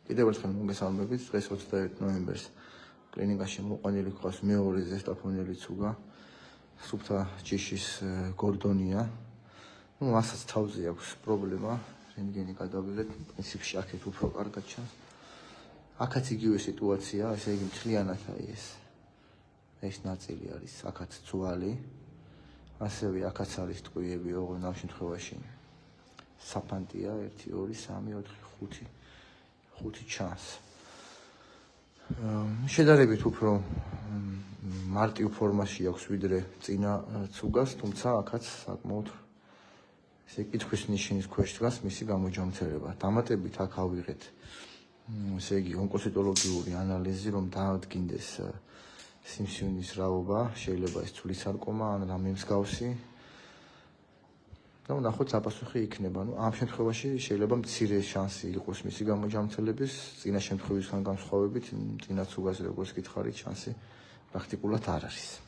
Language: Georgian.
კიდევ ერთხელ მოგესალმებით, დღეს 21 ნოემბერს კლინიკაში მოყვანილი გვყავს მეორე ზესტაფონიერი ცუგა, სუფთა ჯიშის გორდონია. მასაც თავზე აქვს პრობლემა, რენტგენი გადავიღეთ, პრინციპში აქეთ უფრო კარგად ჩანს. აქაც იგივე სიტუაცია, ესე იგი მთლიანად ეს ნაწილი არის, აქაც ძვალი, ასევე აქაც არის ტყვიები, ოღონდ ამ შემთხვევაში საფანტია 1 2 3 4 5 ჩანს. შედარებით უფრო მარტივ ფორმაში აქვს ვიდრე წინა ცუგას, თუმცა აქაც საკმაოდ ესე კითხვის ნიშნის ქვეშ დგას მისი გამოჯამრთელება. დამატებით აქ ავიღეთ ესე იგი ონკოციტოლოგიური ანალიზი, რომ დაადგინდეს სიმსივნის რაობა, შეიძლება ეს ცვლის სარკომა ან რამე მსგავსი. და ნახოთ საპასუხი იქნება. ამ შემთხვევაში შეიძლება მცირე შანსი იყოს მისი გამოჯამრთელების, წინა შემთხვევისგან განსხვავებით, წინა ცუგას როგორც გითხარით, შანსი პრაქტიკულად არ არის.